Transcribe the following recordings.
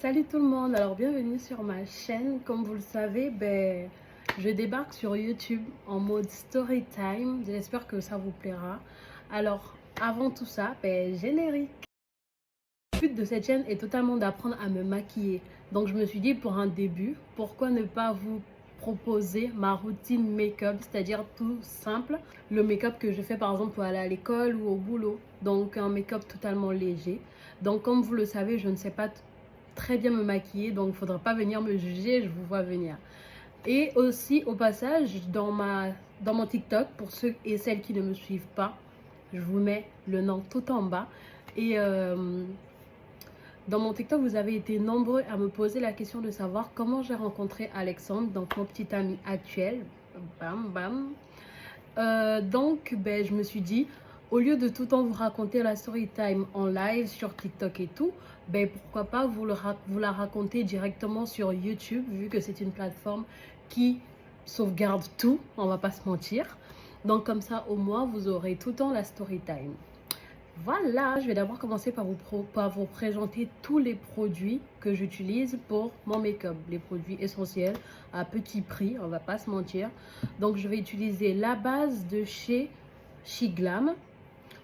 Salut tout le monde, alors bienvenue sur ma chaîne. Comme vous le savez, je débarque sur YouTube en mode story time. J'espère que ça vous plaira. Alors avant tout ça, générique. Le but de cette chaîne est totalement d'apprendre à me maquiller. Donc je me suis dit pour un début, pourquoi ne pas vous proposer ma routine make-up, c'est-à-dire tout simple. Le make-up que je fais par exemple pour aller à l'école ou au boulot. Donc un make-up totalement léger. Donc comme vous le savez, je ne sais pas très bien me maquiller, donc il ne faudra pas venir me juger, je vous vois venir. Et aussi au passage, dans mon TikTok, pour ceux et celles qui ne me suivent pas, je vous mets le nom tout en bas. Et dans mon TikTok, vous avez été nombreux à me poser la question de savoir comment j'ai rencontré Alexandre, donc mon petit ami actuel. Bam, bam. Je me suis dit, au lieu de tout le temps vous raconter la story time en live sur TikTok et tout, pourquoi pas vous la raconter directement sur YouTube, vu que c'est une plateforme qui sauvegarde tout, on va pas se mentir. Donc comme ça, au moins, vous aurez tout le temps la story time. Voilà, je vais d'abord commencer par vous présenter tous les produits que j'utilise pour mon make-up. Les produits essentiels à petit prix, on va pas se mentir. Donc je vais utiliser la base de chez Shiglam.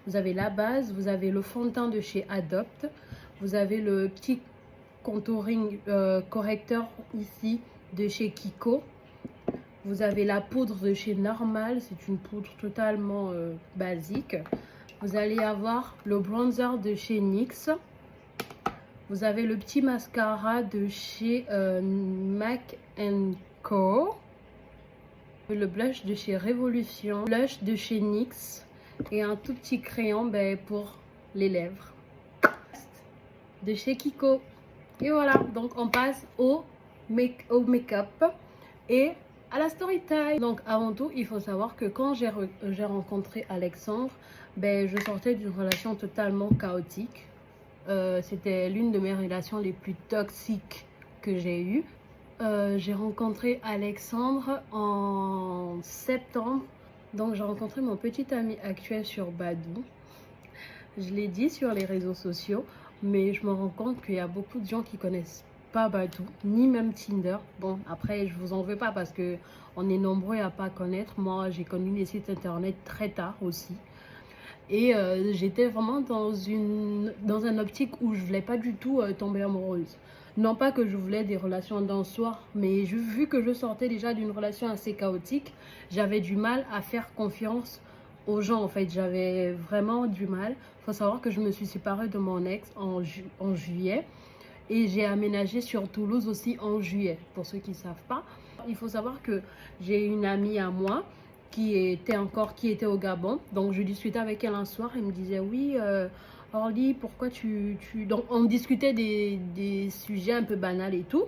Vous avez la base, vous avez le fond de teint de chez Adopt. Vous avez le petit contouring correcteur ici de chez Kiko. Vous avez la poudre de chez Normal, c'est une poudre totalement basique. Vous allez avoir le bronzer de chez NYX. Vous avez le petit mascara de chez MAC Co. Le blush de chez Révolution. Blush de chez NYX. Et un tout petit crayon pour les lèvres. De chez Kiko. Et voilà, donc on passe au make-up et à la story time. Donc avant tout, il faut savoir que quand j'ai rencontré Alexandre, je sortais d'une relation totalement chaotique. C'était l'une de mes relations les plus toxiques que j'ai eues. J'ai rencontré Alexandre en septembre. Donc j'ai rencontré mon petit ami actuel sur Badoo. Je l'ai dit sur les réseaux sociaux, mais je me rends compte qu'il y a beaucoup de gens qui connaissent pas Badoo, ni même Tinder. Bon, après, je vous en veux pas parce que on est nombreux à pas connaître. Moi, j'ai connu les sites internet très tard aussi. Et j'étais vraiment dans un optique où je voulais pas du tout tomber amoureuse. Non pas que je voulais des relations d'un soir, mais vu que je sortais déjà d'une relation assez chaotique, j'avais du mal à faire confiance aux gens. En fait, j'avais vraiment du mal. Il faut savoir que je me suis séparée de mon ex en juillet. Et j'ai aménagé sur Toulouse aussi en juillet, pour ceux qui ne savent pas. Il faut savoir que j'ai une amie à moi qui était au Gabon. Donc je discutais avec elle un soir, elle me disait oui, Orly, pourquoi Donc on discutait des sujets un peu banals et tout.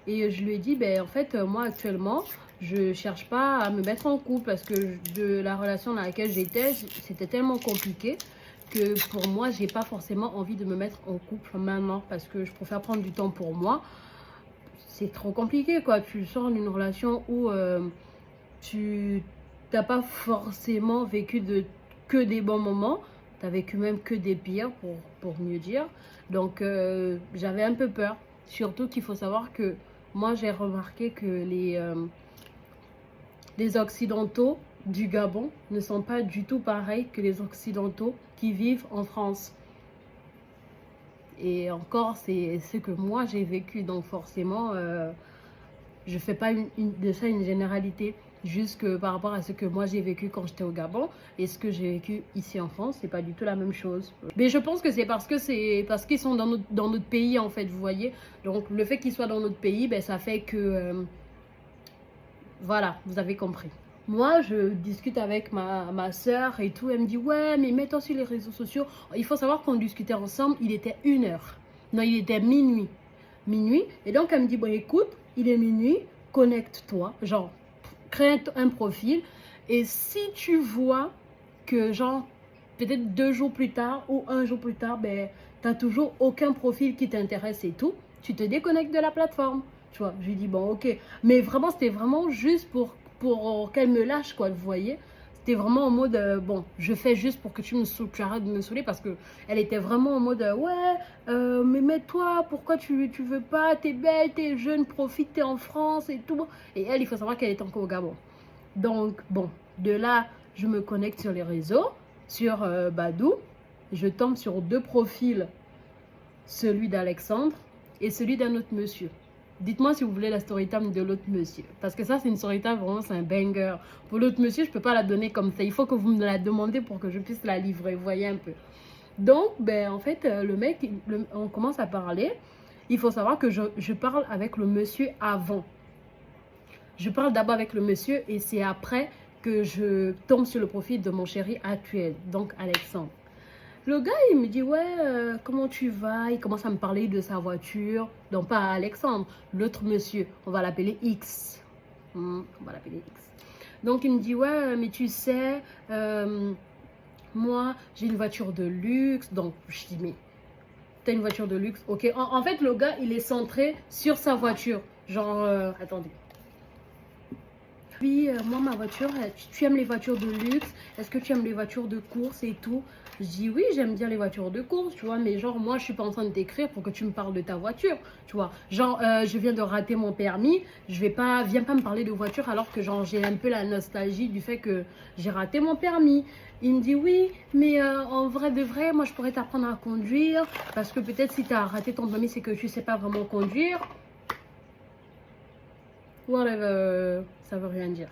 Et je lui ai dit, en fait, moi actuellement, je cherche pas à me mettre en couple parce que de la relation dans laquelle j'étais, c'était tellement compliqué que pour moi, j'ai pas forcément envie de me mettre en couple maintenant parce que je préfère prendre du temps pour moi. C'est trop compliqué, quoi. Tu sors d'une relation où tu n'as pas forcément vécu que des bons moments. Tu as vécu même que des pires, pour mieux dire. Donc, j'avais un peu peur. Surtout qu'il faut savoir que moi, j'ai remarqué que les Occidentaux du Gabon ne sont pas du tout pareils que les Occidentaux qui vivent en France. Et encore, c'est ce que moi j'ai vécu. Donc forcément, je ne fais pas de ça une généralité. Juste que par rapport à ce que moi j'ai vécu quand j'étais au Gabon et ce que j'ai vécu ici en France, c'est pas du tout la même chose. Mais je pense que c'est parce qu'ils sont dans notre pays en fait, vous voyez. Donc le fait qu'ils soient dans notre pays, ça fait que voilà, vous avez compris. Moi, je discute avec ma soeur et tout. Elle me dit, ouais, mais mets-toi sur les réseaux sociaux. Il faut savoir qu'on discutait ensemble, il était 1h. Non, il était minuit. Minuit. Et donc, elle me dit, bon, écoute, il est minuit, connecte-toi. Genre, crée un profil. Et si tu vois que, genre, peut-être 2 jours plus tard ou 1 jour plus tard, tu n'as toujours aucun profil qui t'intéresse et tout, tu te déconnectes de la plateforme. Tu vois, je lui dis, bon, ok. Mais vraiment, c'était vraiment juste pour qu'elle me lâche, quoi, vous voyez. t'es vraiment en mode, bon, je fais juste pour que tu me saoules, tu arrêtes de me saouler parce que elle était vraiment en mode, ouais, mais mets-toi, pourquoi tu veux pas, t'es belle, t'es jeune, profite, t'es en France et tout. Et elle, il faut savoir qu'elle est encore au Gabon. Donc, bon, de là, je me connecte sur les réseaux, sur Badoo. Je tombe sur 2 profils, celui d'Alexandre et celui d'un autre monsieur. Dites-moi si vous voulez la story time de l'autre monsieur. Parce que ça, c'est une story time, vraiment, c'est un banger. Pour l'autre monsieur, je ne peux pas la donner comme ça. Il faut que vous me la demandez pour que je puisse la livrer. Vous voyez un peu. Donc, ben, en fait, le mec, on commence à parler. Il faut savoir que je parle avec le monsieur avant. Je parle d'abord avec le monsieur et c'est après que je tombe sur le profil de mon chéri actuel, donc Alexandre. Le gars, il me dit, ouais, comment tu vas? Il commence à me parler de sa voiture. Donc, pas Alexandre, l'autre monsieur. On va l'appeler X. On va l'appeler X. Donc, il me dit, ouais, mais tu sais, moi, j'ai une voiture de luxe. Donc, je dis, mais t'as une voiture de luxe? Ok. En fait, le gars, il est centré sur sa voiture. Genre, attendez. Oui, moi, ma voiture, tu aimes les voitures de luxe? Est-ce que tu aimes les voitures de course et tout? Je dis oui, j'aime bien les voitures de course, tu vois, mais genre, moi, je suis pas en train de t'écrire pour que tu me parles de ta voiture, tu vois. Genre, je viens de rater mon permis, viens pas me parler de voiture alors que, genre, j'ai un peu la nostalgie du fait que j'ai raté mon permis. Il me dit oui, mais en vrai de vrai, moi, je pourrais t'apprendre à conduire parce que peut-être si tu as raté ton permis, c'est que tu sais pas vraiment conduire. Whatever, ça veut rien dire.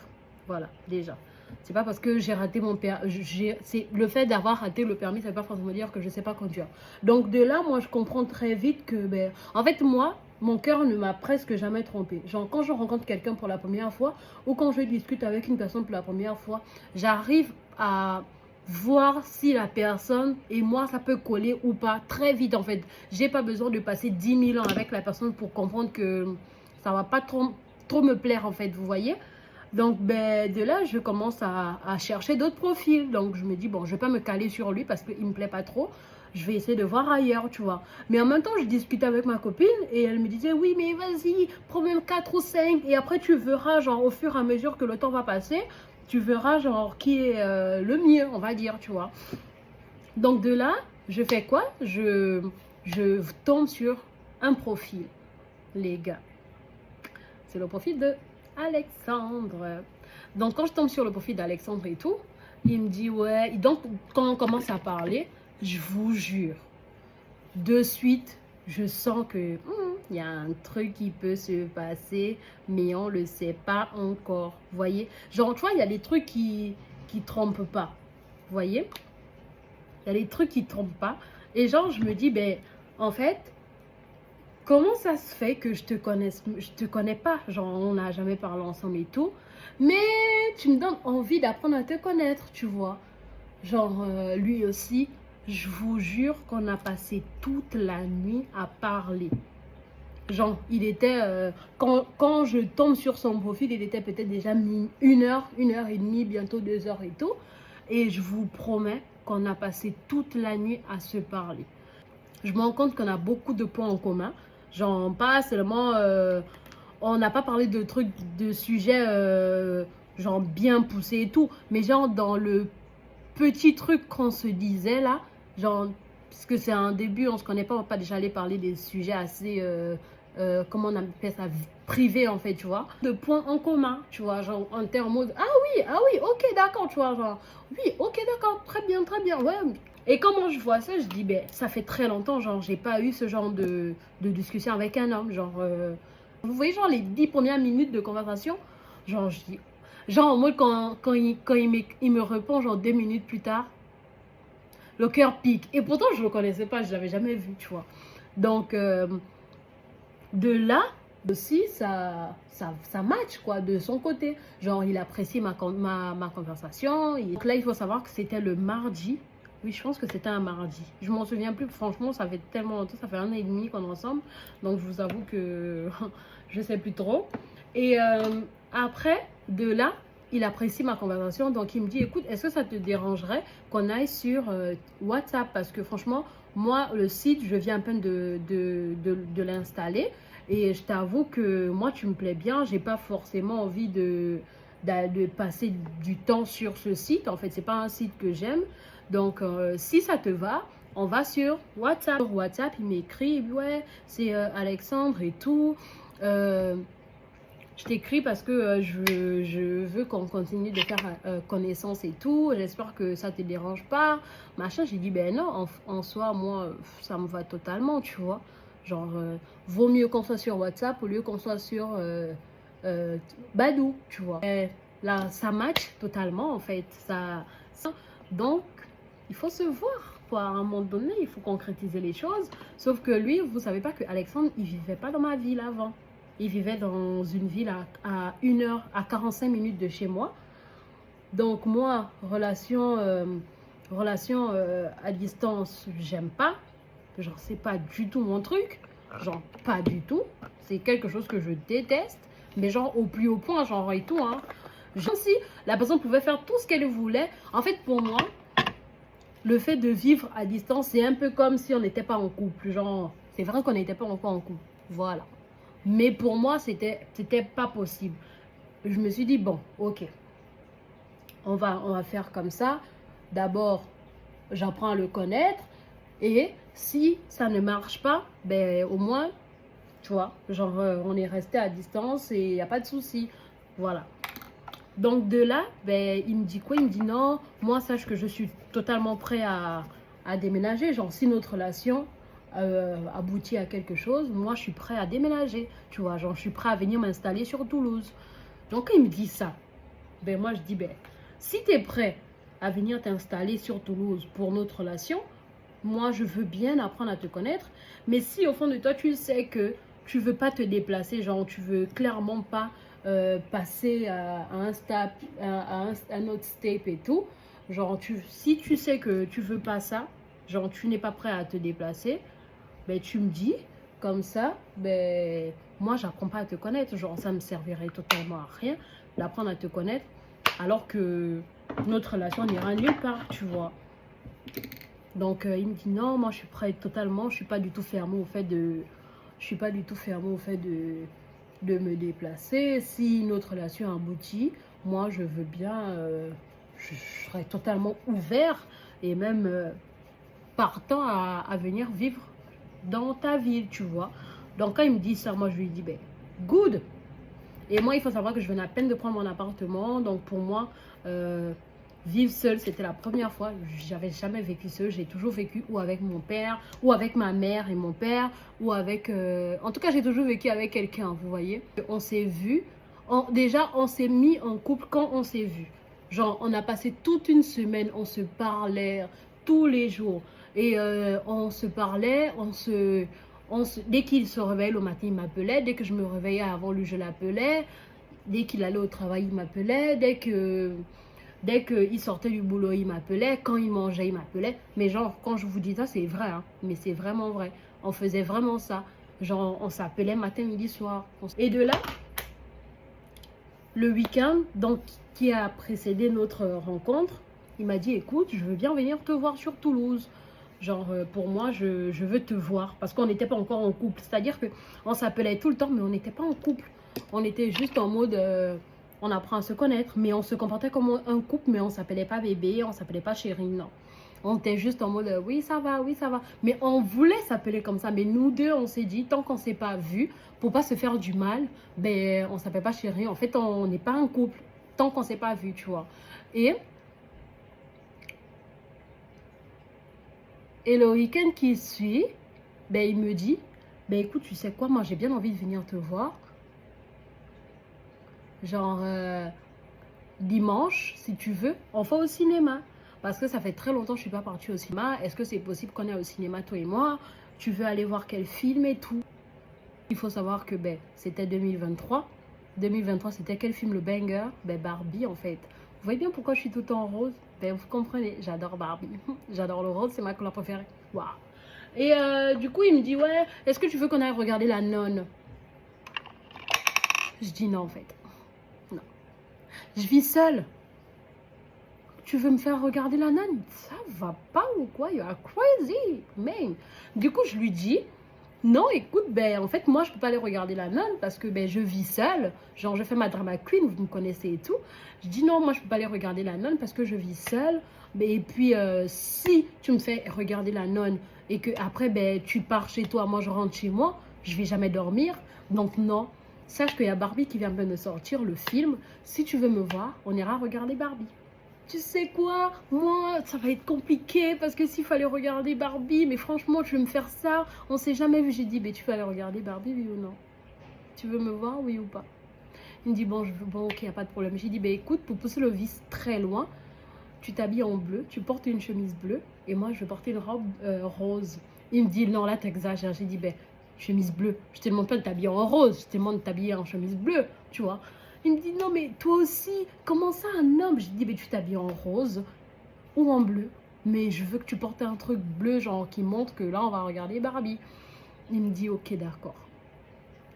Voilà, déjà. C'est pas parce que j'ai raté mon permis, c'est le fait d'avoir raté le permis, ça veut pas forcément dire que je sais pas conduire. Donc de là, moi, je comprends très vite que, ben, en fait, moi, mon cœur ne m'a presque jamais trompé. Genre, quand je rencontre quelqu'un pour la première fois ou quand je discute avec une personne pour la première fois, j'arrive à voir si la personne et moi, ça peut coller ou pas très vite, en fait. J'ai pas besoin de passer 10 000 ans avec la personne pour comprendre que ça va pas trop me plaire, en fait, vous voyez. Donc, ben, de là, je commence à chercher d'autres profils. Donc, je me dis, bon, je vais pas me caler sur lui parce qu'il me plaît pas trop. Je vais essayer de voir ailleurs, tu vois. Mais en même temps, je discutais avec ma copine et elle me disait, oui, mais vas-y, prends même 4 ou 5. Et après, tu verras, genre, au fur et à mesure que le temps va passer, tu verras, genre, qui est le mieux, on va dire, tu vois. Donc, de là, je fais quoi? Je tombe sur un profil, les gars. C'est le profil de Alexandre. Donc, quand je tombe sur le profil d'Alexandre et tout, il me dit, ouais. Donc, quand on commence à parler, je vous jure, de suite, je sens que il y a un truc qui peut se passer, mais on ne le sait pas encore. Vous voyez? Genre, tu vois, il y a des trucs qui trompent pas. Vous voyez? Il y a des trucs qui trompent pas. Et genre, je me dis, ben, en fait, comment ça se fait que je te connais pas, genre on n'a jamais parlé ensemble et tout, mais tu me donnes envie d'apprendre à te connaître, tu vois. Genre lui aussi, je vous jure qu'on a passé toute la nuit à parler. Genre, il était, quand je tombe sur son profil, il était peut-être déjà 1 heure, 1 heure et demie, bientôt 2 heures et tout. Et je vous promets qu'on a passé toute la nuit à se parler. Je me rends compte qu'on a beaucoup de points en commun. Genre, pas seulement, on n'a pas parlé de trucs, de sujets, genre bien poussés et tout, mais genre dans le petit truc qu'on se disait là, genre, puisque c'est un début, on se connaît pas, on va pas déjà aller parler des sujets assez, comment on appelle ça, privés en fait, tu vois, de points en commun, tu vois, genre, en termes mode, ah oui, ok, d'accord, tu vois, genre, oui, ok, d'accord, très bien, ouais. Et quand moi je vois ça, je dis, ben, ça fait très longtemps, genre, j'ai pas eu ce genre de discussion avec un homme, genre, vous voyez, genre, les 10 premières minutes de conversation, genre, je dis, genre, en mode, quand il me répond, genre, 2 minutes plus tard, le cœur pique. Et pourtant, je le connaissais pas, je l'avais jamais vu, tu vois. Donc, de là, aussi, ça match, quoi, de son côté. Genre, il apprécie ma conversation. Donc là, il faut savoir que c'était le mardi. Oui, je pense que c'était un mardi. Je m'en souviens plus. Franchement, ça fait tellement longtemps. Ça fait 1 an et demi qu'on est ensemble. Donc, je vous avoue que je sais plus trop. Et après, de là, il apprécie ma conversation. Donc, il me dit, écoute, est-ce que ça te dérangerait qu'on aille sur WhatsApp? Parce que franchement, moi, le site, je viens à peine de l'installer. Et je t'avoue que moi, tu me plais bien. J'ai pas forcément envie de passer du temps sur ce site. En fait, c'est pas un site que j'aime. Donc, si ça te va, on va sur WhatsApp. Sur WhatsApp, il m'écrit, ouais, c'est Alexandre et tout. Je t'écris parce que je veux qu'on continue de faire connaissance et tout. J'espère que ça te dérange pas. Machin, j'ai dit, ben non, en soi, moi, ça me va totalement, tu vois. Genre, vaut mieux qu'on soit sur WhatsApp au lieu qu'on soit sur Badoo, tu vois. Et là, ça match totalement, en fait. Donc, il faut se voir. À un moment donné, il faut concrétiser les choses. Sauf que lui, vous savez pas que Alexandre, il vivait pas dans ma ville avant. Il vivait dans une ville à 1 heure, à 45 minutes de chez moi. Donc moi, relation à distance, j'aime pas. Genre, c'est pas du tout mon truc. Genre, pas du tout. C'est quelque chose que je déteste. Mais genre, au plus haut point, genre et tout. Hein. Genre, si la personne pouvait faire tout ce qu'elle voulait. En fait, pour moi, le fait de vivre à distance, c'est un peu comme si on n'était pas en couple. Genre, c'est vrai qu'on n'était pas encore en couple. Voilà. Mais pour moi, c'était pas possible. Je me suis dit, bon, ok, on va faire comme ça. D'abord, j'apprends à le connaître. Et si ça ne marche pas, ben au moins, tu vois, genre, on est resté à distance et il n'y a pas de souci. Voilà. Donc de là, ben, il me dit quoi? Il me dit non, moi sache que je suis totalement prêt à déménager. Genre si notre relation aboutit à quelque chose, moi je suis prêt à déménager. Tu vois, genre je suis prêt à venir m'installer sur Toulouse. Donc quand il me dit ça, ben moi je dis ben si tu es prêt à venir t'installer sur Toulouse pour notre relation, moi je veux bien apprendre à te connaître. Mais si au fond de toi tu sais que tu veux pas te déplacer, genre tu veux clairement pas passer à un autre step et tout. Genre, si tu sais que tu veux pas ça, genre tu n'es pas prêt à te déplacer, ben tu me dis, comme ça, ben moi j'apprends pas à te connaître. Genre, ça me servirait totalement à rien d'apprendre à te connaître alors que notre relation n'ira nulle part, tu vois. Donc, il me dit non, moi je suis prête totalement, je suis pas du tout fermée au fait de... Je suis pas du tout fermée au fait de me déplacer. Si notre relation aboutit, moi je veux bien, je serais totalement ouvert et même partant à venir vivre dans ta ville, tu vois. Donc quand il me dit ça, moi je lui dis, ben, good. Et moi, il faut savoir que je venais à peine de prendre mon appartement. Donc pour moi, vivre seule, c'était la première fois. J'avais jamais vécu seule. J'ai toujours vécu ou avec mon père, ou avec ma mère et mon père, ou avec... En tout cas, j'ai toujours vécu avec quelqu'un, vous voyez. On s'est vu. Déjà, on s'est mis en couple quand on s'est vu. Genre, on a passé toute une semaine, on se parlait tous les jours. Et on se parlait, dès qu'il se réveillait le matin, il m'appelait. Dès que je me réveillais avant lui, je l'appelais. Dès qu'il allait au travail, il m'appelait. Dès qu'il sortait du boulot, il m'appelait. Quand il mangeait, il m'appelait. Mais genre, quand je vous dis ça, c'est vrai. Hein. Mais c'est vraiment vrai. On faisait vraiment ça. Genre, on s'appelait matin, midi, soir. Et de là, le week-end, donc, qui a précédé notre rencontre, il m'a dit, écoute, je veux bien venir te voir sur Toulouse. Genre, pour moi, je veux te voir. Parce qu'on n'était pas encore en couple. C'est-à-dire qu'on s'appelait tout le temps, mais on n'était pas en couple. On était juste en mode, on apprend à se connaître. Mais on se comportait comme un couple, mais on ne s'appelait pas bébé, on ne s'appelait pas chérie, non. On était juste en mode, oui, ça va, oui, ça va. Mais on voulait s'appeler comme ça. Mais nous deux, on s'est dit, tant qu'on ne s'est pas vu, pour pas se faire du mal, ben, on ne s'appelle pas chérie. En fait, on n'est pas un couple, tant qu'on ne s'est pas vu, tu vois. Et le week-end qui suit, ben, il me dit, ben écoute, tu sais quoi, moi j'ai bien envie de venir te voir. Genre, dimanche, si tu veux, on va au cinéma. Parce que ça fait très longtemps que je ne suis pas partie au cinéma. Est-ce que c'est possible qu'on aille au cinéma, toi et moi? Tu veux aller voir quel film et tout? Il faut savoir que ben, c'était 2023. 2023, c'était quel film, le banger? Ben, Barbie, en fait. Vous voyez bien pourquoi je suis tout en rose? Ben, vous comprenez, j'adore Barbie. J'adore le rose, c'est ma couleur préférée. Waouh! Et du coup, il me dit, ouais, est-ce que tu veux qu'on aille regarder La Nonne? Je dis non, en fait. Non. Je vis seule. Tu veux me faire regarder La Nonne? Ça va pas ou quoi? You are crazy, man. Du coup, je lui dis, non, écoute, ben, en fait, moi, je peux pas aller regarder la nonne parce que ben, je vis seule. Genre, je fais ma drama queen, vous me connaissez et tout. Je dis non, moi, je peux pas aller regarder la nonne parce que je vis seule. Ben, et puis, si tu me fais regarder la nonne et que après, ben, tu pars chez toi, moi, je rentre chez moi, je vais jamais dormir. Donc, non. Sache qu'il y a Barbie qui vient de sortir, le film. Si tu veux me voir, on ira regarder Barbie. Tu sais quoi, moi, ça va être compliqué parce que s'il fallait regarder Barbie, mais franchement, je vais me faire ça. On s'est jamais vu. J'ai dit, mais tu vas aller regarder Barbie, oui ou non? Tu veux me voir, oui ou pas? Il me dit, bon, bon ok, y a pas de problème. J'ai dit, ben écoute, pour pousser le vice très loin, tu t'habilles en bleu, tu portes une chemise bleue et moi, je vais porter une robe rose. Il me dit, non, là, t'exagères. J'ai dit, ben, chemise bleue. Je te demande pas de t'habiller en rose, je te demande de t'habiller en chemise bleue, tu vois. Il me dit, non, mais toi aussi, comment ça, un homme? Je dis, mais tu t'habilles en rose ou en bleu. Mais je veux que tu portes un truc bleu, genre, qui montre que là, on va regarder Barbie. Il me dit, ok, d'accord.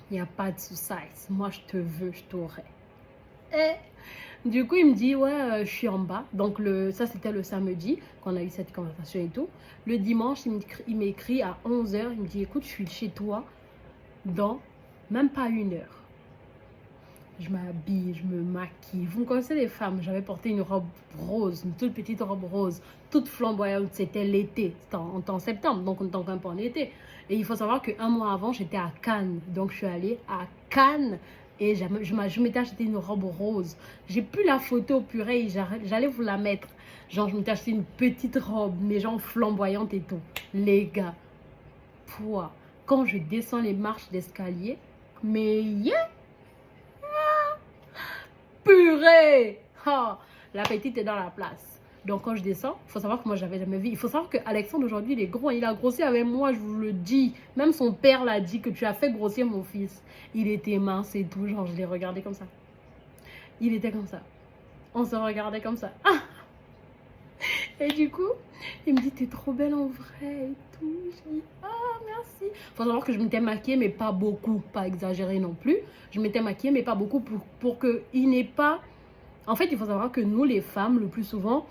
Il n'y a pas de souci. Moi, je te veux, je t'aurai. Et du coup, il me dit, ouais, je suis en bas. Donc, ça, c'était le samedi qu'on a eu cette conversation et tout. Le dimanche, il m'écrit à 11h. Il me dit, écoute, je suis chez toi dans même pas 1 heure. Je m'habille, je me maquille. Vous me connaissez les femmes, j'avais porté une robe rose, une toute petite robe rose, toute flamboyante. C'était l'été, c'était en septembre, donc on est encore un peu en été. Et il faut savoir qu'un mois avant, j'étais à Cannes. Donc je suis allée à Cannes et je m'étais acheté une robe rose. J'ai plus la photo, purée, j'allais vous la mettre. Genre, je m'étais acheté une petite robe, mais genre flamboyante et tout. Les gars, pouah, quand je descends les marches d'escalier, mais yeah! Purée! Oh, l'appétit est dans la place. Donc quand je descends, il faut savoir que moi j'avais jamais vu. Il faut savoir qu'Alexandre aujourd'hui il est gros. Il a grossi avec moi, je vous le dis. Même son père l'a dit que tu as fait grossir mon fils. Il était mince et tout. Genre je l'ai regardé comme ça. Il était comme ça. On se regardait comme ça. Ah! Et du coup, il me dit t'es trop belle en vrai et tout. Je dis ah merci. Il faut savoir que je m'étais maquillée mais pas beaucoup. Pas exagéré non plus. Je m'étais maquillée mais pas beaucoup pour qu'il n'ait pas... En fait, il faut savoir que nous, les femmes, le plus souvent,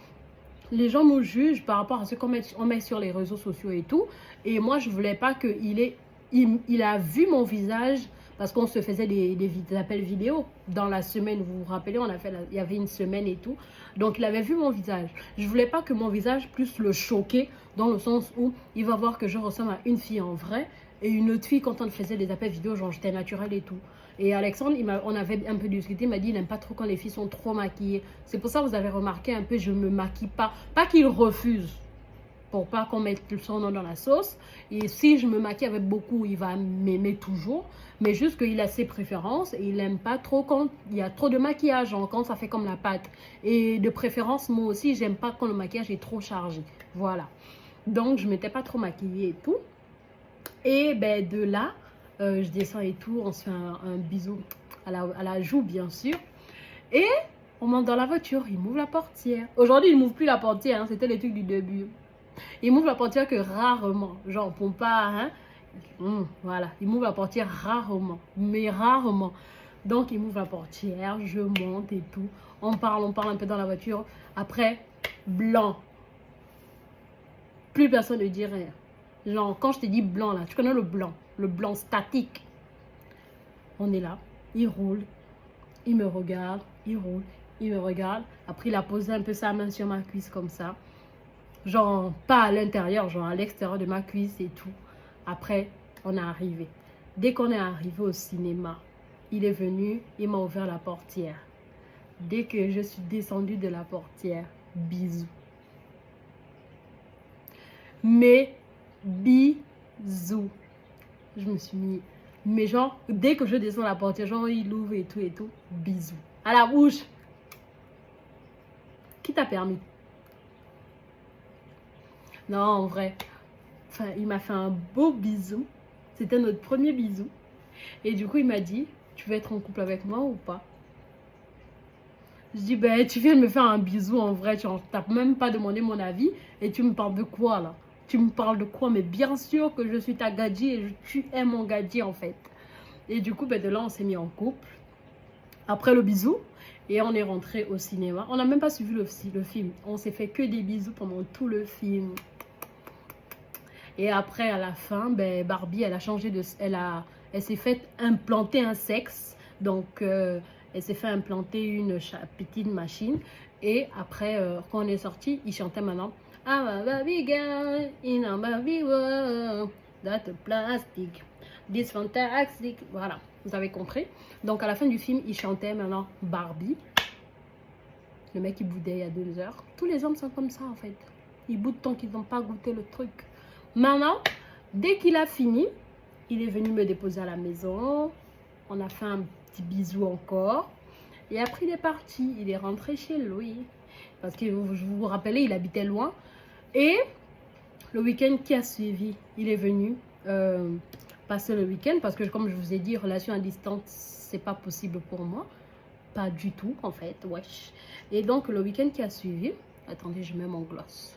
les gens nous jugent par rapport à ce qu'on met sur les réseaux sociaux et tout. Et moi, je voulais pas qu'il il a vu mon visage parce qu'on se faisait des appels vidéo dans la semaine. Vous vous rappelez, il y avait une semaine et tout. Donc, il avait vu mon visage. Je voulais pas que mon visage puisse le choquer dans le sens où il va voir que je ressemble à une fille en vrai et une autre fille quand on faisait des appels vidéo, genre j'étais naturelle et tout. Et Alexandre, on avait un peu discuté, il m'a dit il n'aime pas trop quand les filles sont trop maquillées. C'est pour ça que vous avez remarqué un peu, je ne me maquille pas. Pas qu'il refuse, pour pas qu'on mette son nom dans la sauce. Et si je me maquille avec beaucoup, il va m'aimer toujours. Mais juste qu'il a ses préférences et il n'aime pas trop quand il y a trop de maquillage, genre quand ça fait comme la pâte. Et de préférence, moi aussi, j'aime pas quand le maquillage est trop chargé. Voilà. Donc, je ne m'étais pas trop maquillée et tout. Et ben de là, je descends et tout, on se fait un bisou à la joue, bien sûr. Et on monte dans la voiture, il m'ouvre la portière. Aujourd'hui, il ne m'ouvre plus la portière, hein, c'était le truc du début. Il m'ouvre la portière que rarement, genre pour pas, hein. Voilà, il m'ouvre la portière rarement, mais rarement. Donc, il m'ouvre la portière, je monte et tout. On parle un peu dans la voiture. Après, blanc. Plus personne ne dit rien. Genre, quand je te dis blanc, là, tu connais le blanc statique. On est là, il roule, il me regarde, il roule, il me regarde. Après, il a posé un peu sa main sur ma cuisse comme ça. Genre, pas à l'intérieur, genre à l'extérieur de ma cuisse et tout. Après, on est arrivé. Dès qu'on est arrivé au cinéma, il est venu, il m'a ouvert la portière. Dès que je suis descendue de la portière, bisous. Mais bisous. Je me suis mis... Mais genre, dès que je descends la portière, genre, il ouvre et tout, bisous. À la bouche. Qui t'a permis? Non, en vrai. Enfin, il m'a fait un beau bisou. C'était notre premier bisou. Et du coup, il m'a dit, tu veux être en couple avec moi ou pas? Je dis, ben, tu viens de me faire un bisou en vrai. Tu n'as même pas demandé mon avis. Et tu me parles de quoi, là? Tu me parles de quoi? Mais bien sûr que je suis ta gadji et tu es mon gadji, en fait. Et du coup, ben, de là, on s'est mis en couple. Après le bisou, et on est rentré au cinéma. On n'a même pas suivi le film. On s'est fait que des bisous pendant tout le film. Et après, à la fin, ben, Barbie, elle a changé de... Elle s'est fait implanter un sexe. Donc, elle s'est fait implanter une petite machine. Et après, quand on est sorti, il chantait maintenant I'm a Barbie girl in a Barbie world. That plastic. This fantastic. Voilà, vous avez compris. Donc, à la fin du film, il chantait maintenant Barbie. Le mec, il boudait il y a 2 heures. Tous les hommes sont comme ça, en fait. Ils boudent tant qu'ils n'ont pas goûté le truc. Maintenant, dès qu'il a fini, il est venu me déposer à la maison. On a fait un petit bisou encore. Et après, il est parti. Il est rentré chez lui. Parce que, je vous rappelais, il habitait loin. Et le week-end qui a suivi, il est venu passer le week-end. Parce que, comme je vous ai dit, relation à distance, c'est pas possible pour moi. Pas du tout, en fait. Wesh. Et donc, le week-end qui a suivi... Attendez, je mets mon gloss.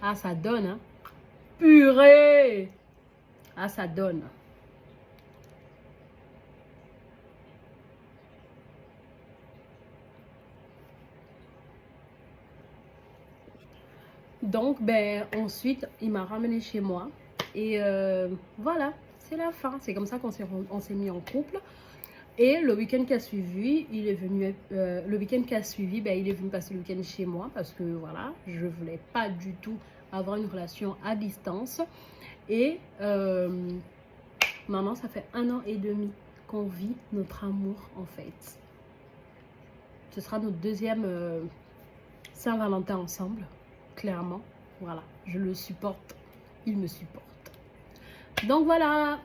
Ah, ça donne, hein. Purée. Ah, ça donne. Donc, ben, ensuite, il m'a ramené chez moi. Et voilà, c'est la fin. C'est comme ça qu'on s'est mis en couple. Et le week-end qui a suivi, il est venu, ben, il est venu passer le week-end chez moi parce que voilà, je voulais pas du tout avoir une relation à distance. Et maintenant, ça fait 1 an et demi qu'on vit notre amour en fait. Ce sera notre deuxième Saint-Valentin ensemble, clairement. Voilà, je le supporte, il me supporte. Donc voilà.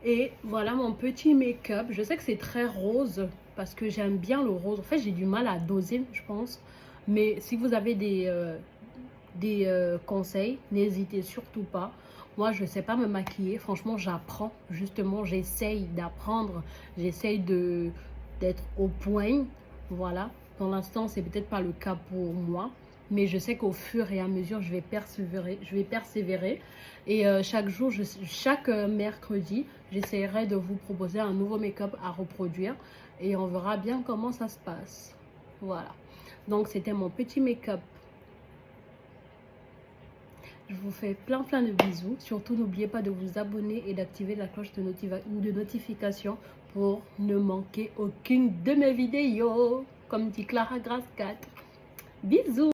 Et voilà mon petit make-up. Je sais que c'est très rose parce que j'aime bien le rose. En fait, j'ai du mal à doser, je pense. Mais si vous avez des conseils, n'hésitez surtout pas. Moi, je ne sais pas me maquiller. Franchement, j'apprends. Justement, j'essaye d'apprendre. J'essaye d'être au point. Voilà. Pour l'instant, c'est peut-être pas le cas pour moi. Mais je sais qu'au fur et à mesure, je vais persévérer. Et chaque jour, chaque mercredi, j'essaierai de vous proposer un nouveau make-up à reproduire. Et on verra bien comment ça se passe. Voilà. Donc, c'était mon petit make-up. Je vous fais plein de bisous. Surtout, n'oubliez pas de vous abonner et d'activer la cloche de notification pour ne manquer aucune de mes vidéos. Comme dit Clara Grace 4. Bisous!